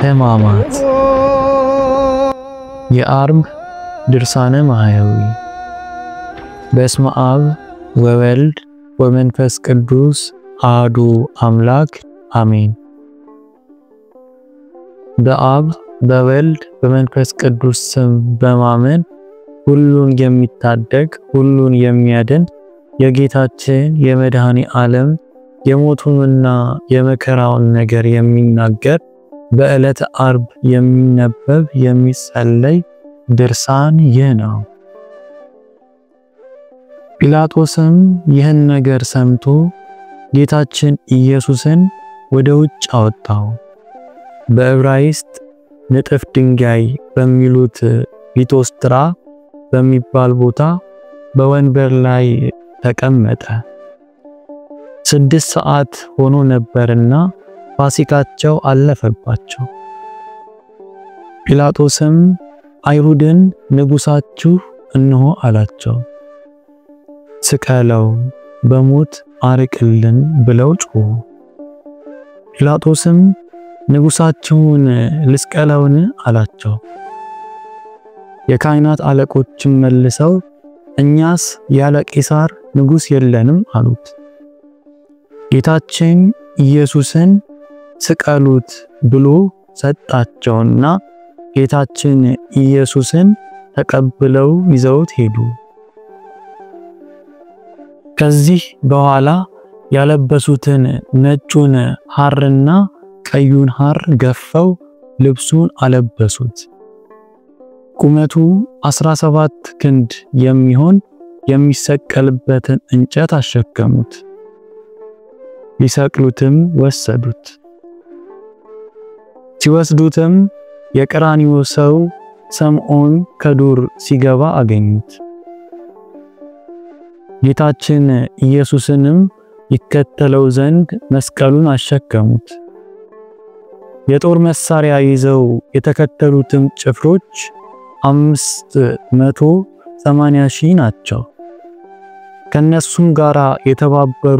ሕማማት የአርብ ድርሳነ ማህያዊ። በስመ አብ ወወልድ ወመንፈስ ቅዱስ አሐዱ አምላክ አሜን። በአብ በወልድ በመንፈስ ቅዱስ ስም በማመን ሁሉን የሚታደግ ሁሉን የሚያድን የጌታችን የመድኃኔ ዓለም የሞቱንና የመከራውን ነገር የሚናገር በዕለተ አርብ የሚነበብ የሚጸለይ ድርሳን ይህ ነው። ጲላጦስም ይህን ነገር ሰምቶ ጌታችን ኢየሱስን ወደ ውጭ አወጣው። በዕብራይስጥ ንጥፍ ድንጋይ በሚሉት ሊቶስትራ በሚባል ቦታ በወንበር ላይ ተቀመጠ። 6 ሰዓት ሆኖ ነበርና ፋሲካቸው አለፈባቸው። ጲላጦስም አይሁድን ንጉሳችሁ እንሆ አላቸው። ስቀለው በሞት አርቅልን ብለው ጮሁ። ጲላጦስም ንጉሳችሁን ልስቀለውን አላቸው። የካህናት አለቆችም መልሰው እኛስ ያለ ቄሳር ንጉስ የለንም አሉት። ጌታችን ኢየሱስን ስቀሉት ብሎ ሰጣቸውና ጌታችን ኢየሱስን ተቀብለው ይዘውት ሄዱ። ከዚህ በኋላ ያለበሱትን ነጩን ሐርና ቀዩን ሐር ገፈው ልብሱን አለበሱት። ቁመቱ 17 ክንድ የሚሆን የሚሰቀልበትን እንጨት አሸከሙት። ሊሰቅሉትም ወሰዱት። ሲወስዱትም የቀራንዮ ሰው ስምዖን ከዱር ሲገባ አገኙት። ጌታችን ኢየሱስንም ይከተለው ዘንድ መስቀሉን አሸከሙት። የጦር መሳሪያ ይዘው የተከተሉትም ጭፍሮች 580,000 ናቸው። ከነሱም ጋራ የተባበሩ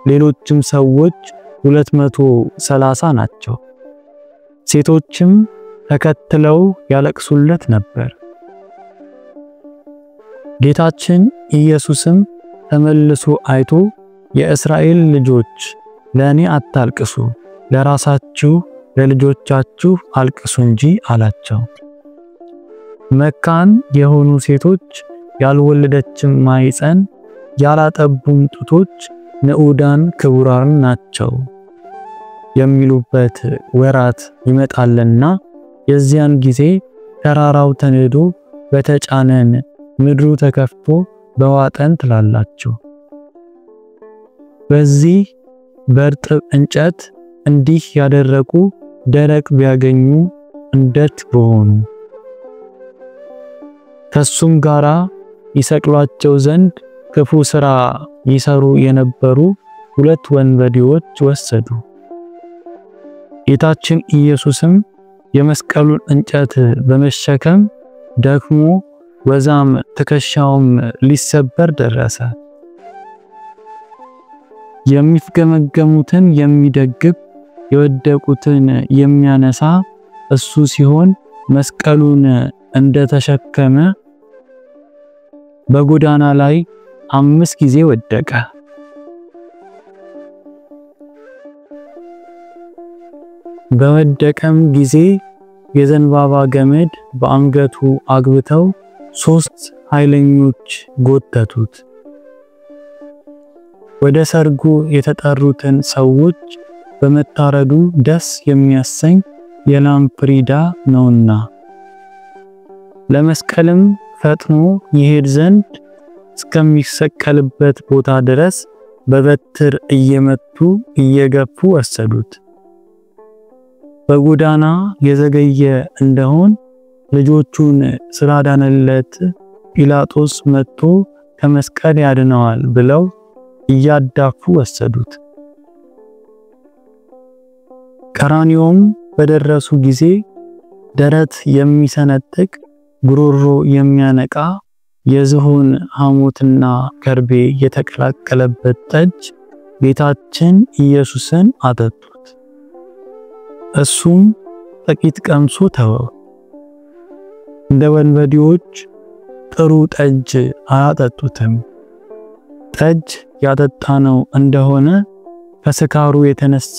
ሌሎችም ሰዎች 230 ናቸው። ሴቶችም ተከትለው ያለቅሱለት ነበር። ጌታችን ኢየሱስም ተመልሶ አይቶ የእስራኤል ልጆች ለኔ አታልቅሱ፣ ለራሳችሁ ለልጆቻችሁ አልቅሱ እንጂ አላቸው። መካን የሆኑ ሴቶች ያልወለደችም ማይፀን ያላጠቡም ጡቶች ንዑዳን ክቡራን ናቸው የሚሉበት ወራት ይመጣልና የዚያን ጊዜ ተራራው ተንዶ በተጫነን ምድሩ ተከፍቶ በዋጠን ትላላችሁ። በዚህ በርጥብ እንጨት እንዲህ ያደረቁ ደረቅ ቢያገኙ እንዴት በሆኑ። ከሱም ጋራ ይሰቅሏቸው ዘንድ ክፉ ሥራ ይሰሩ የነበሩ 2 ወንበዴዎች ወሰዱ። ጌታችን ኢየሱስም የመስቀሉን እንጨት በመሸከም ደክሞ ወዛም ትከሻውም ሊሰበር ደረሰ። የሚፍገመገሙትን የሚደግፍ የወደቁትን የሚያነሳ እሱ ሲሆን መስቀሉን እንደተሸከመ በጎዳና ላይ 5 ጊዜ ወደቀ። በወደቀም ጊዜ የዘንባባ ገመድ በአንገቱ አግብተው 3 ኃይለኞች ጎተቱት። ወደ ሰርጉ የተጠሩትን ሰዎች በመታረዱ ደስ የሚያሰኝ የላም ፍሪዳ ነውና ለመስቀልም ፈጥኖ ይሄድ ዘንድ እስከሚሰቀልበት ቦታ ድረስ በበትር እየመቱ እየገፉ ወሰዱት። በጎዳና የዘገየ እንደሆን ልጆቹን ስላዳነለት ጲላጦስ መጥቶ ከመስቀል ያድነዋል ብለው እያዳፉ ወሰዱት። ቀራንዮም በደረሱ ጊዜ ደረት የሚሰነጥቅ ጉሮሮ የሚያነቃ የዝሆን ሐሞትና ከርቤ የተቀላቀለበት ጠጅ ጌታችን ኢየሱስን አጠጡት። እሱም ጥቂት ቀምሶ ተወው። እንደ ወንበዴዎች ጥሩ ጠጅ አያጠጡትም። ጠጅ ያጠጣነው እንደሆነ ከስካሩ የተነሳ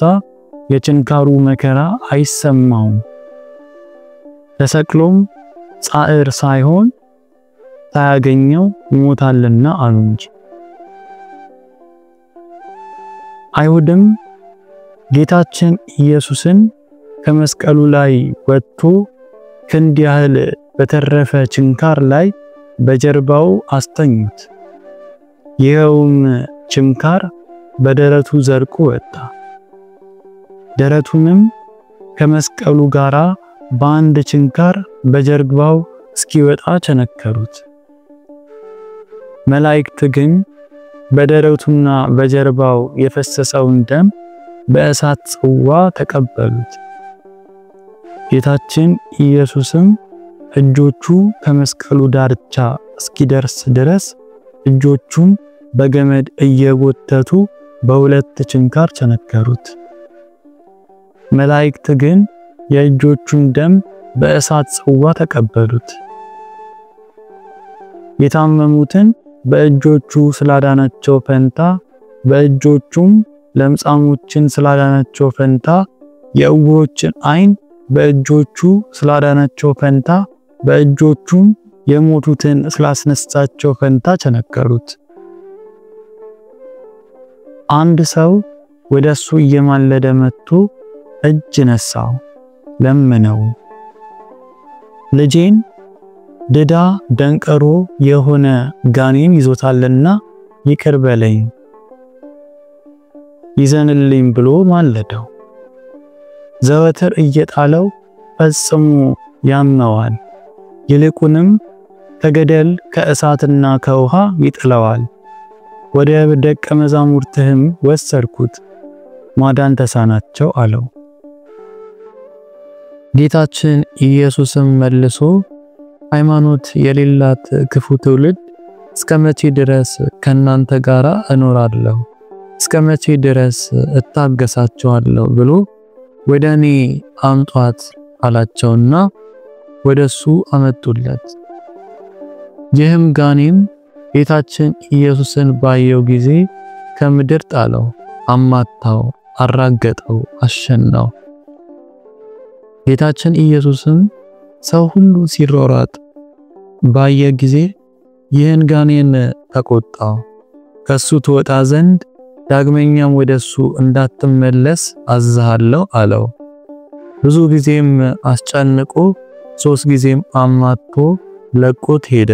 የጭንካሩ መከራ አይሰማውም። ተሰቅሎም ጻዕር ሳይሆን ሳያገኘው ይሞታልና አሉ እንጂ። አይሁድም ጌታችን ኢየሱስን ከመስቀሉ ላይ ወጥቶ ክንድ ያህል በተረፈ ችንካር ላይ በጀርባው አስተኙት። ይኸውም ችንካር በደረቱ ዘልቆ ወጣ። ደረቱንም ከመስቀሉ ጋራ በአንድ ችንካር በጀርባው እስኪወጣ ቸነከሩት። መላእክት ግን በደረቱና በጀርባው የፈሰሰውን ደም በእሳት ጽዋ ተቀበሉት። ጌታችን ኢየሱስም እጆቹ ከመስቀሉ ዳርቻ እስኪደርስ ድረስ እጆቹን በገመድ እየጎተቱ በሁለት ችንካር ቸነከሩት። መላእክት ግን የእጆቹን ደም በእሳት ጽዋ ተቀበሉት። የታመሙትን በእጆቹ ስላዳናቸው ፈንታ በእጆቹም ለምጻሞችን ስላዳናቸው ፈንታ የዕውሮችን ዓይን በእጆቹ ስላዳናቸው ፈንታ በእጆቹም የሞቱትን ስላስነሳቸው ፈንታ ቸነከሩት። አንድ ሰው ወደሱ እየማለደ መጥቶ እጅ ነሳው፣ ለመነው። ልጄን ድዳ ደንቀሮ የሆነ ጋኔን ይዞታልና ይቅር በለኝ ይዘንልኝ ብሎ ማለደው። ዘወትር እየጣለው ፈጽሞ ያመዋል፣ ይልቁንም ከገደል ከእሳትና ከውሃ ይጥለዋል። ወደ ደቀ መዛሙርትህም ወሰድኩት፣ ማዳን ተሳናቸው አለው። ጌታችን ኢየሱስም መልሶ ሃይማኖት የሌላት ክፉ ትውልድ እስከመቼ ድረስ ከናንተ ጋራ እኖራለሁ? እስከመቼ ድረስ እታገሳቸዋለሁ ብሎ ወደኔ አምጧት አላቸውና ወደሱ አመጡለት። ይህም ጋኔን ጌታችን ኢየሱስን ባየው ጊዜ ከምድር ጣለው፣ አማታው፣ አራገጠው፣ አሸናው። ጌታችን ኢየሱስም ሰው ሁሉ ሲሮራጥ ባየ ጊዜ ይህን ጋኔን ተቆጣው። ከሱ ትወጣ ዘንድ ዳግመኛም ወደሱ እንዳትመለስ አዝሃለሁ አለው። ብዙ ጊዜም አስጨንቆ 3 ጊዜም አማቶ ለቆት ሄደ።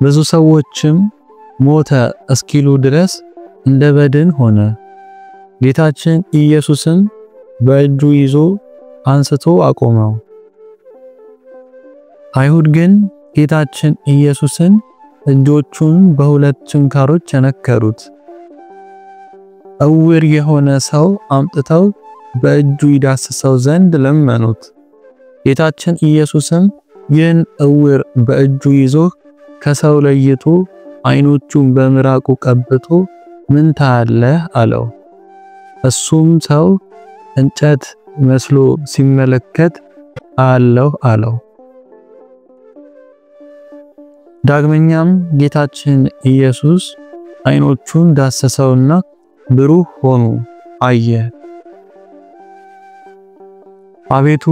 ብዙ ሰዎችም ሞተ እስኪሉ ድረስ እንደ በድን ሆነ። ጌታችን ኢየሱስም በእጁ ይዞ አንስቶ አቆመው። አይሁድ ግን ጌታችን ኢየሱስን እጆቹን በሁለት ችንካሮች ቸነከሩት። ዕውር የሆነ ሰው አምጥተው በእጁ ይዳስሰው ዘንድ ለመኑት። ጌታችን ኢየሱስም ይህን ዕውር በእጁ ይዞ ከሰው ለይቶ ዓይኖቹን በምራቁ ቀብቶ ምን ታያለህ አለው። እሱም ሰው እንጨት መስሎ ሲመለከት አለው አለው። ዳግመኛም ጌታችን ኢየሱስ ዓይኖቹን ዳሰሰውና ብሩህ ሆኖ አየ። አቤቱ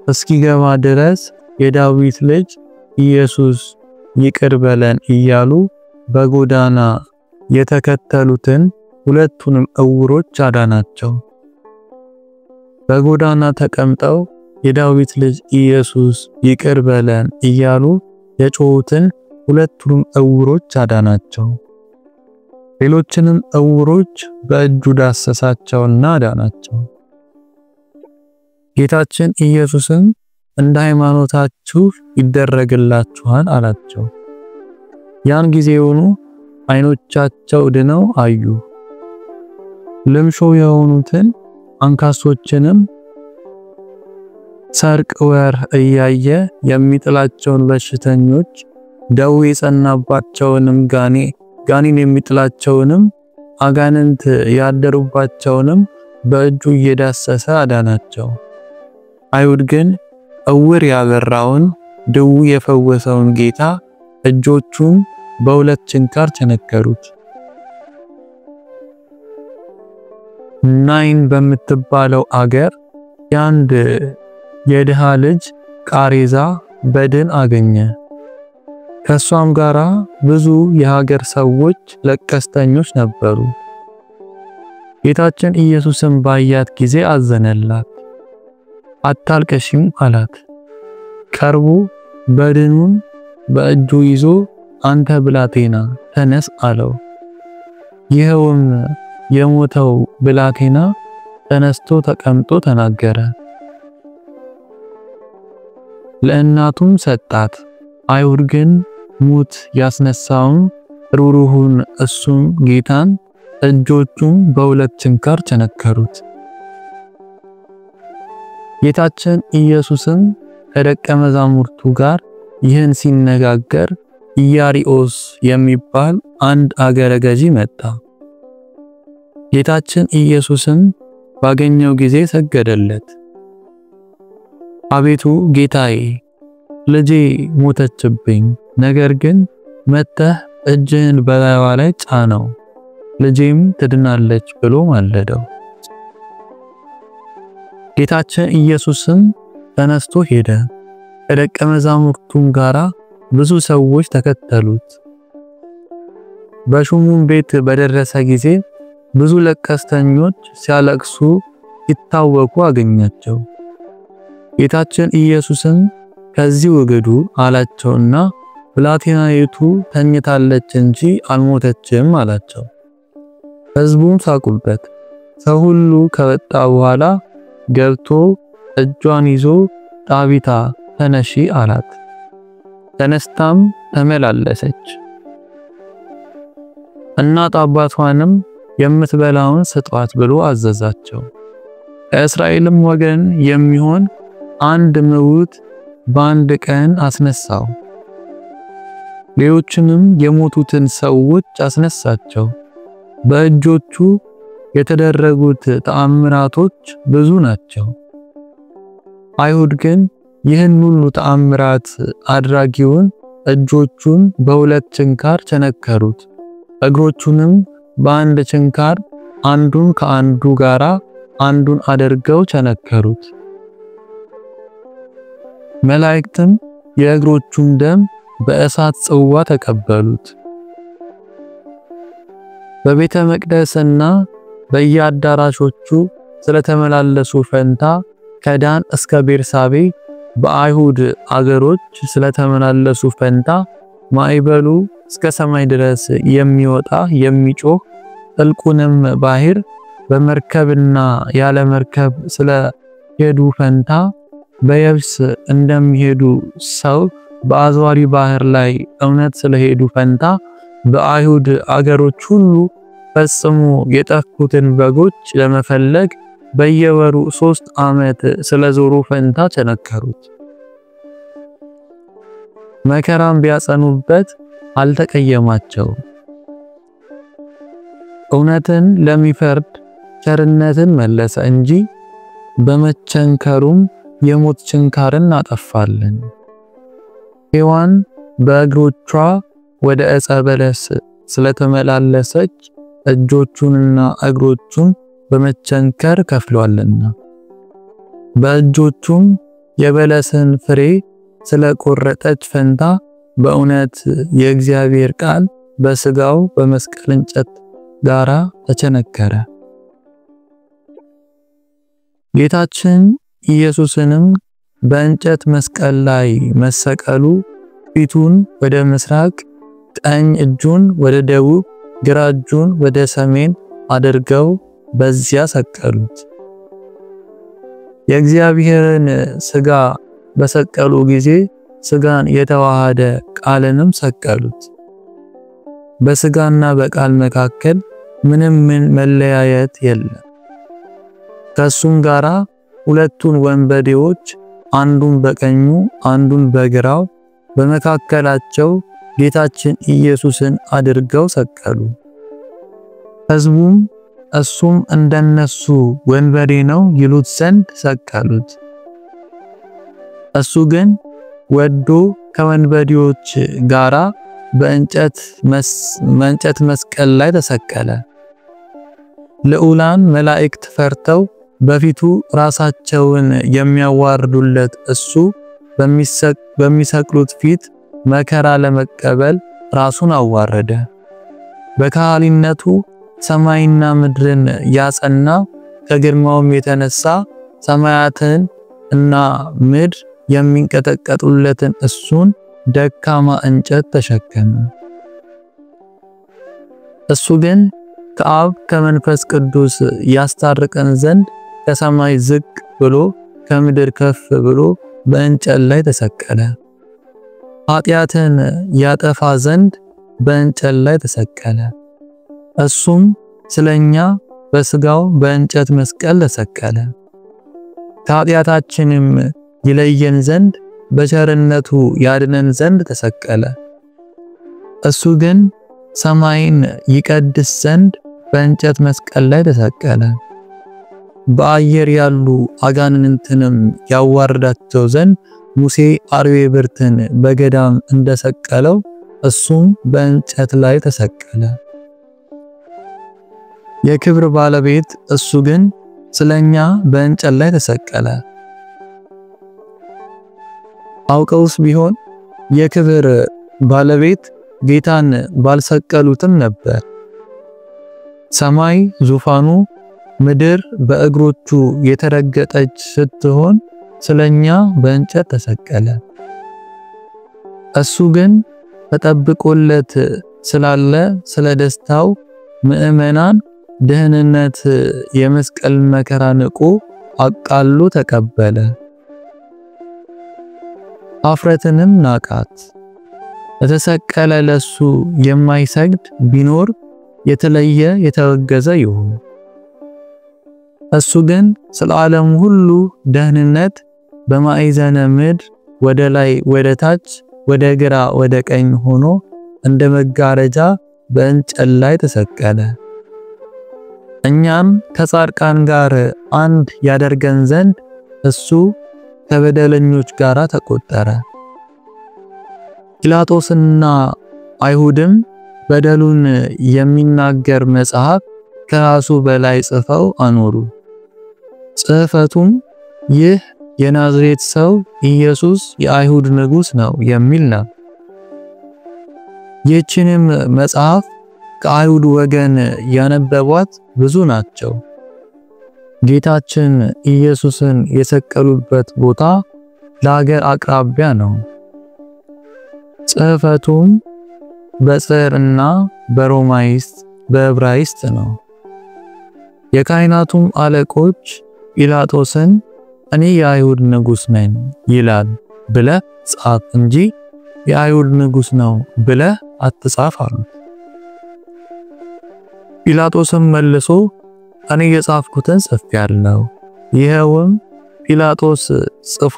እስኪገባ ድረስ የዳዊት ልጅ ኢየሱስ ይቅር በለን እያሉ በጎዳና የተከተሉትን ሁለቱንም ዕውሮች አዳናቸው። በጎዳና ተቀምጠው የዳዊት ልጅ ኢየሱስ ይቅር በለን እያሉ የጮሁትን ሁለቱንም ዕውሮች አዳናቸው። ሌሎችንም ዕውሮች በእጁ ዳሰሳቸውና አዳናቸው። ጌታችን ኢየሱስም እንደ ሃይማኖታችሁ ይደረግላችኋል አላቸው። ያን ጊዜውኑ ዓይኖቻቸው ድነው አዩ። ልምሾ የሆኑትን አንካሶችንም ሰርቅ ወር እያየ የሚጥላቸውን በሽተኞች ደዌ የጸናባቸውንም ጋኔን የሚጥላቸውንም አጋንንት ያደሩባቸውንም በእጁ እየዳሰሰ አዳናቸው። አይሁድ ግን እውር ያበራውን ድውይ የፈወሰውን ጌታ እጆቹን በሁለት ችንካር ቸነከሩት። ናይን በምትባለው አገር የአንድ የድሃ ልጅ ቃሬዛ በድን አገኘ። ከሷም ጋራ ብዙ የሀገር ሰዎች ለቀስተኞች ነበሩ። ጌታችን ኢየሱስም ባያት ጊዜ አዘነላት። አታልቅሽም አላት። ቀርቦ በድኑን በእጁ ይዞ አንተ ብላቴና ተነስ አለው። ይኸውም የሞተው ብላቴና ተነስቶ ተቀምጦ ተናገረ። ለእናቱም ሰጣት። አይሁድ ግን ሙት ያስነሳውን ሩሩሁን እሱም ጌታን እጆቹን በሁለት ችንካር ቸነከሩት። ጌታችን ኢየሱስም ከደቀ መዛሙርቱ ጋር ይህን ሲነጋገር ኢያሪኦስ የሚባል አንድ አገረ ገዢ መጣ። ጌታችን ኢየሱስም ባገኘው ጊዜ ሰገደለት። አቤቱ ጌታዬ፣ ልጄ ሞተችብኝ፣ ነገር ግን መጥተህ እጅህን በላይዋ ላይ ጫነው፣ ልጄም ትድናለች ብሎ ማለደው። ጌታችን ኢየሱስም ተነስቶ ሄደ። ከደቀ መዛሙርቱም ጋራ ብዙ ሰዎች ተከተሉት። በሹሙም ቤት በደረሰ ጊዜ ብዙ ለቀስተኞች ሲያለቅሱ ሲታወኩ አገኛቸው። ጌታችን ኢየሱስም ከዚህ ወገዱ አላቸውና ብላቴናይቱ ተኝታለች እንጂ አልሞተችም አላቸው። ሕዝቡም ሳቁበት። ሰው ሁሉ ከወጣ በኋላ ገብቶ እጇን ይዞ ጣቢታ ተነሺ አላት። ተነስታም ተመላለሰች። እናት አባቷንም የምትበላውን ስጧት ብሎ አዘዛቸው። ከእስራኤልም ወገን የሚሆን አንድ ምውት በአንድ ቀን አስነሳው። ሌሎችንም የሞቱትን ሰዎች አስነሳቸው። በእጆቹ የተደረጉት ተአምራቶች ብዙ ናቸው። አይሁድ ግን ይህን ሁሉ ተአምራት አድራጊውን እጆቹን በሁለት ችንካር ቸነከሩት፣ እግሮቹንም በአንድ ችንካር አንዱን ከአንዱ ጋራ አንዱን አድርገው ቸነከሩት። መላእክትም የእግሮቹን ደም በእሳት ጽዋ ተቀበሉት። በቤተ መቅደስና በየአዳራሾቹ ስለተመላለሱ ፈንታ ከዳን እስከ ቤርሳቤ በአይሁድ አገሮች ስለተመላለሱ ፈንታ ማዕበሉ እስከ ሰማይ ድረስ የሚወጣ የሚጮህ ጥልቁንም ባህር በመርከብና ያለ መርከብ ስለሄዱ ፈንታ በየብስ እንደሚሄዱ ሰው በአዝዋሪ ባህር ላይ እውነት ስለሄዱ ፈንታ በአይሁድ አገሮች ሁሉ ፈጽሞ የጠፉትን በጎች ለመፈለግ በየወሩ 3 ዓመት ስለዞሩ ፈንታ ቸነከሩት። መከራም ቢያጸኑበት አልተቀየማቸው። እውነትን ለሚፈርድ ቸርነትን መለሰ እንጂ በመቸንከሩም የሞት ችንካርን አጠፋልን። ሔዋን በእግሮቿ ወደ ዕፀ በለስ ስለተመላለሰች እጆቹንና እግሮቹን በመቸንከር ከፍሏልና፣ በእጆቹም የበለስን ፍሬ ስለቆረጠች ፈንታ በእውነት የእግዚአብሔር ቃል በስጋው በመስቀል እንጨት ጋራ ተቸነከረ። ጌታችን ኢየሱስንም በእንጨት መስቀል ላይ መሰቀሉ ፊቱን ወደ ምስራቅ፣ ቀኝ እጁን ወደ ደቡብ፣ ግራ እጁን ወደ ሰሜን አድርገው በዚያ ሰቀሉት። የእግዚአብሔርን ስጋ በሰቀሉ ጊዜ ስጋን የተዋሃደ ቃልንም ሰቀሉት። በስጋና በቃል መካከል ምንም መለያየት የለም። ከሱም ጋራ ሁለቱን ወንበዴዎች አንዱን በቀኙ አንዱን በግራው በመካከላቸው ጌታችን ኢየሱስን አድርገው ሰቀሉ። ሕዝቡም እሱም እንደነሱ ወንበዴ ነው ይሉት ዘንድ ሰቀሉት። እሱ ግን ወዶ ከወንበዴዎች ጋራ በእንጨት መስቀል ላይ ተሰቀለ። ልዑላን መላእክት ፈርተው በፊቱ ራሳቸውን የሚያዋርዱለት እሱ በሚሰቅሉት ፊት መከራ ለመቀበል ራሱን አዋረደ። በካህሊነቱ ሰማይና ምድርን ያጸና ከግርማውም የተነሳ ሰማያትን እና ምድር የሚንቀጠቀጡለትን እሱን ደካማ እንጨት ተሸከመ። እሱ ግን ከአብ ከመንፈስ ቅዱስ ያስታርቀን ዘንድ ከሰማይ ዝቅ ብሎ ከምድር ከፍ ብሎ በእንጨት ላይ ተሰቀለ። ኃጢአትን ያጠፋ ዘንድ በእንጨት ላይ ተሰቀለ። እሱም ስለኛ በስጋው በእንጨት መስቀል ተሰቀለ። ከኃጢአታችንም ይለየን ዘንድ በቸርነቱ ያድነን ዘንድ ተሰቀለ። እሱ ግን ሰማይን ይቀድስ ዘንድ በእንጨት መስቀል ላይ ተሰቀለ። በአየር ያሉ አጋንንትንም ያዋርዳቸው ዘንድ ሙሴ አርዌ ብርትን በገዳም እንደሰቀለው እሱም በእንጨት ላይ ተሰቀለ። የክብር ባለቤት እሱ ግን ስለኛ በእንጨት ላይ ተሰቀለ። አውቀውስ ቢሆን የክብር ባለቤት ጌታን ባልሰቀሉትም ነበር። ሰማይ ዙፋኑ፣ ምድር በእግሮቹ የተረገጠች ስትሆን ስለኛ በእንጨት ተሰቀለ። እሱ ግን ተጠብቆለት ስላለ ስለ ደስታው ምዕመናን ደህንነት የመስቀል መከራ ንቆ አቃሉ ተቀበለ። አፍረትንም ናቃት። ለተሰቀለ ለሱ የማይሰግድ ቢኖር የተለየ የተወገዘ ይሁን። እሱ ግን ስለ ዓለም ሁሉ ደህንነት በማዕዘነ ምድር ወደ ላይ ወደ ታች ወደ ግራ ወደ ቀኝ ሆኖ እንደ መጋረጃ በእንጨት ላይ ተሰቀለ። እኛም ከጻድቃን ጋር አንድ ያደርገን ዘንድ እሱ ከበደለኞች ጋር ተቆጠረ። ጲላጦስና አይሁድም በደሉን የሚናገር መጽሐፍ ከራሱ በላይ ጽፈው አኖሩ። ጽሕፈቱም ይህ የናዝሬት ሰው ኢየሱስ የአይሁድ ንጉሥ ነው የሚል ነው። ይህችንም መጽሐፍ ከአይሁድ ወገን ያነበቧት ብዙ ናቸው። ጌታችን ኢየሱስን የሰቀሉበት ቦታ ለሀገር አቅራቢያ ነው። ጽሕፈቱም በጽርና በሮማይስጥ በዕብራይስጥ ነው። የካህናቱም አለቆች ጲላጦስን እኔ የአይሁድ ንጉሥ ነኝ ይላል ብለህ ጻፍ እንጂ የአይሁድ ንጉሥ ነው ብለህ አትጻፍ አሉት። ጲላጦስም መልሶ እኔ የጻፍኩትን ጽፌአለሁ። ይኸውም ጲላጦስ ጽፎ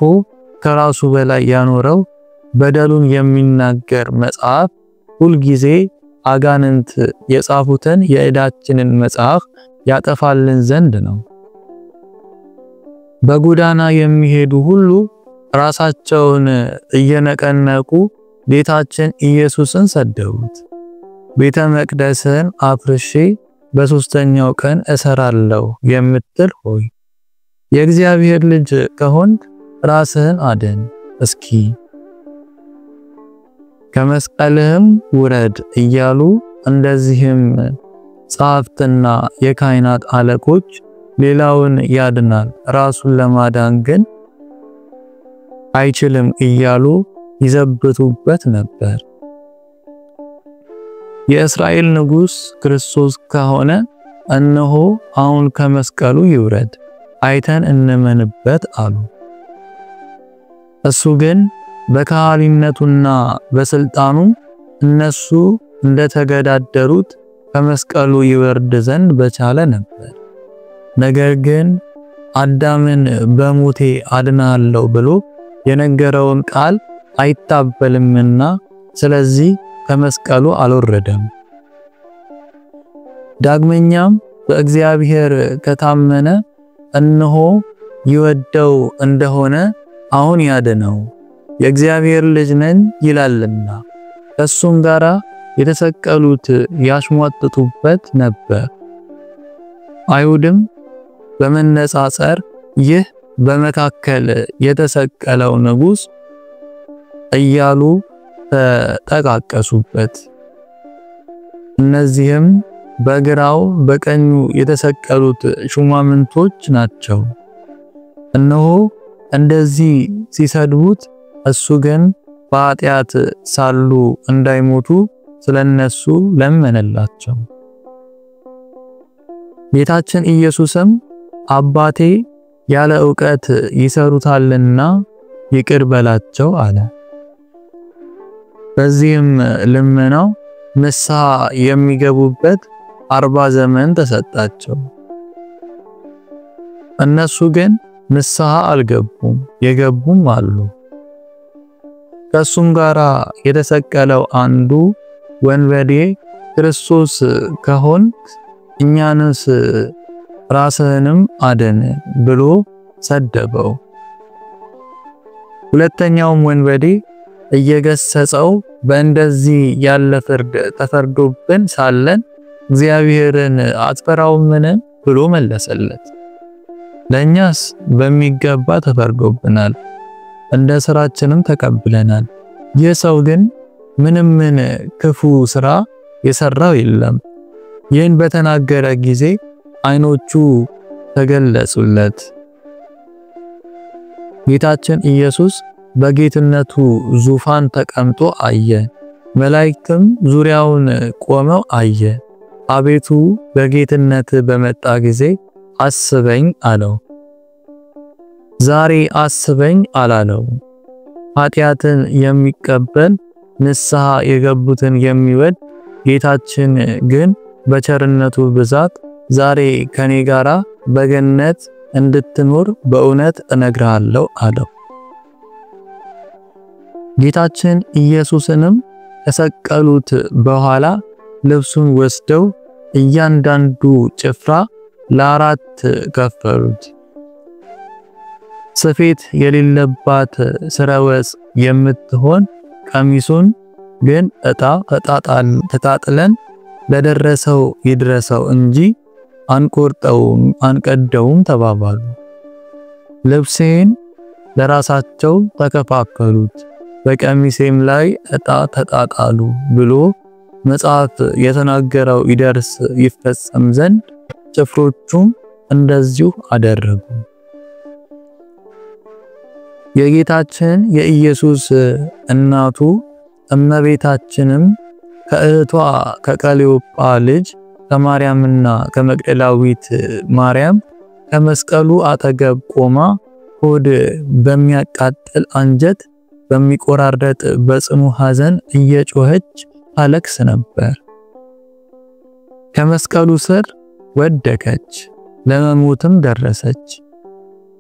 ከራሱ በላይ ያኖረው በደሉን የሚናገር መጽሐፍ ሁልጊዜ አጋንንት የጻፉትን የዕዳችንን መጽሐፍ ያጠፋልን ዘንድ ነው። በጎዳና የሚሄዱ ሁሉ ራሳቸውን እየነቀነቁ ጌታችን ኢየሱስን ሰደቡት። ቤተ መቅደስን አፍርሼ በሶስተኛው ቀን እሰራለሁ የምትል ሆይ የእግዚአብሔር ልጅ ከሆንክ ራስህን አድን እስኪ ከመስቀልህም ውረድ እያሉ እንደዚህም ጸሐፍትና የካህናት አለቆች ሌላውን ያድናል ራሱን ለማዳን ግን አይችልም እያሉ ይዘብቱበት ነበር። የእስራኤል ንጉሥ ክርስቶስ ከሆነ እነሆ አሁን ከመስቀሉ ይውረድ አይተን እንመንበት አሉ። እሱ ግን በካህሊነቱና በስልጣኑ እነሱ እንደተገዳደሩት ከመስቀሉ ይወርድ ዘንድ በቻለ ነበር። ነገር ግን አዳምን በሞቴ አድናለሁ ብሎ የነገረውን ቃል አይታበልምና ስለዚህ ከመስቀሉ አልወረደም። ዳግመኛም በእግዚአብሔር ከታመነ እነሆ ይወደው እንደሆነ አሁን ያድነው የእግዚአብሔር ልጅ ነኝ ይላልና። ከሱም ጋራ የተሰቀሉት ያሽሟጥጡበት ነበር። አይሁድም በመነጻጸር ይህ በመካከል የተሰቀለው ንጉሥ እያሉ ተጠቃቀሱበት። እነዚህም በግራው በቀኙ የተሰቀሉት ሹማምንቶች ናቸው። እነሆ እንደዚህ ሲሰድቡት እሱ ግን በኃጢአት ሳሉ እንዳይሞቱ ስለነሱ ለመነላቸው። ጌታችን ኢየሱስም አባቴ ያለ ዕውቀት ይሰሩታልና ይቅር በላቸው አለ። በዚህም ልመናው ንስሐ የሚገቡበት 40 ዘመን ተሰጣቸው። እነሱ ግን ንስሐ አልገቡም፣ የገቡም አሉ። ከሱም ጋራ የተሰቀለው አንዱ ወንበዴ ክርስቶስ ከሆንክ እኛንስ ራስህንም አድን ብሎ ሰደበው። ሁለተኛውም ወንበዴ እየገሰጸው በእንደዚህ ያለ ፍርድ ተፈርዶብን ሳለን እግዚአብሔርን አትፈራውምን ብሎ መለሰለት። ለኛስ በሚገባ ተፈርዶብናል፣ እንደ ስራችንም ተቀብለናል። ይህ ሰው ግን ምንም ክፉ ስራ የሰራው የለም። ይህን በተናገረ ጊዜ አይኖቹ ተገለጹለት። ጌታችን ኢየሱስ በጌትነቱ ዙፋን ተቀምጦ አየ። መላእክትም ዙሪያውን ቆመው አየ። አቤቱ በጌትነት በመጣ ጊዜ አስበኝ አለው። ዛሬ አስበኝ አላለው። ኃጢአትን የሚቀበል ንስሐ የገቡትን የሚወድ ጌታችን ግን በቸርነቱ ብዛት ዛሬ ከኔ ጋራ በገነት እንድትኖር በእውነት እነግርሃለሁ አለው። ጌታችን ኢየሱስንም ከሰቀሉት በኋላ ልብሱን ወስደው እያንዳንዱ ጭፍራ ለአራት ከፈሉት። ስፌት የሌለባት ስረወጽ የምትሆን ቀሚሱን ግን ዕጣ ተጣጥለን ለደረሰው ይድረሰው እንጂ አንቆርጠውም አንቀደውም ተባባሉ። ልብሴን ለራሳቸው ተከፋፈሉት፣ በቀሚሴም ላይ ዕጣ ተጣጣሉ ብሎ መጽሐፍ የተናገረው ይደርስ ይፈጸም ዘንድ ጭፍሮቹም እንደዚሁ አደረጉ። የጌታችን የኢየሱስ እናቱ እመቤታችንም ከእህቷ ከቀሌዮጳ ልጅ ከማርያምና ከመግደላዊት ማርያም ከመስቀሉ አጠገብ ቆማ ሆድ በሚያቃጥል አንጀት በሚቆራረጥ በጽኑ ሐዘን እየጮኸች ታለቅስ ነበር። ከመስቀሉ ስር ወደቀች፣ ለመሞትም ደረሰች።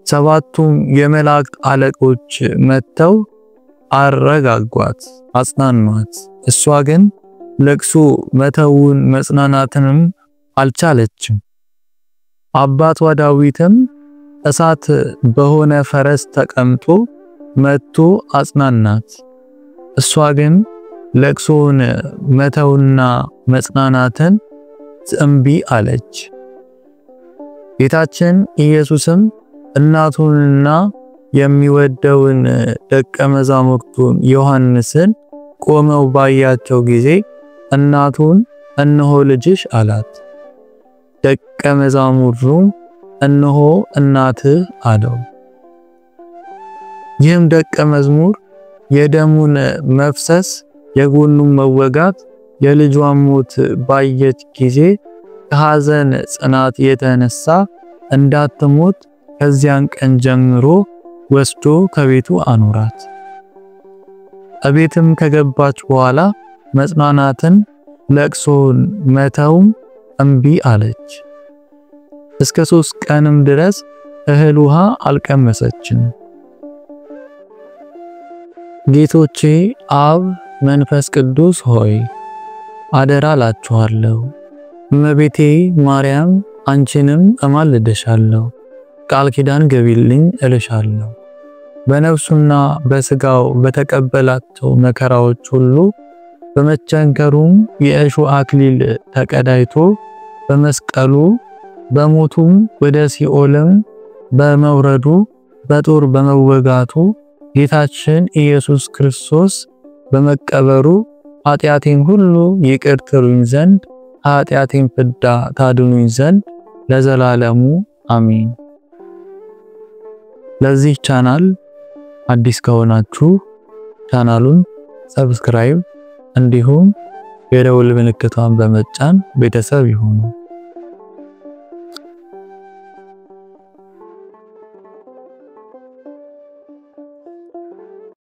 ሰባቱም የመላእክት አለቆች መጥተው አረጋጓት፣ አጽናኗት። እሷ ግን ለቅሶ መተውን መጽናናትንም አልቻለችም። አባቷ ዳዊትም እሳት በሆነ ፈረስ ተቀምጦ መጥቶ አጽናናት። እሷ ግን ለቅሶን መተውና መጽናናትን እምቢ አለች። ጌታችን ኢየሱስም እናቱንና የሚወደውን ደቀ መዛሙርቱን ዮሐንስን ቆመው ባያቸው ጊዜ እናቱን እነሆ ልጅሽ አላት። ደቀ መዛሙርቱም እነሆ እናትህ አለው። ይህም ደቀ መዝሙር የደሙን መፍሰስ የጎኑን መወጋት የልጇን ሞት ባየች ጊዜ ከሐዘን ጽናት የተነሳ እንዳትሞት ከዚያን ቀን ጀምሮ ወስዶ ከቤቱ አኖራት። እቤትም ከገባች በኋላ መጽናናትን ለቅሶን መተውም እምቢ አለች። እስከ 3 ቀንም ድረስ እህል ውሃ አልቀመሰችም። ጌቶቼ አብ መንፈስ ቅዱስ ሆይ አደራ ላችኋለሁ። እመቤቴ ማርያም አንቺንም እማልድሻለሁ ቃል ኪዳን ገቢልኝ እልሻለሁ። በነፍሱና በስጋው በተቀበላቸው መከራዎች ሁሉ በመቸንከሩም የእሾህ አክሊል ተቀዳይቶ በመስቀሉ በሞቱም ወደ ሲኦልም በመውረዱ በጦር በመወጋቱ ጌታችን ኢየሱስ ክርስቶስ በመቀበሩ ኃጢአቴን ሁሉ ይቅር ትሉኝ ዘንድ ኃጢአቴን ፍዳ ታድኑኝ ዘንድ ለዘላለሙ አሜን። ለዚህ ቻናል አዲስ ከሆናችሁ ቻናሉን ሰብስክራይብ እንዲሁም የደውል ምልክቷን በመጫን ቤተሰብ ይሁኑ።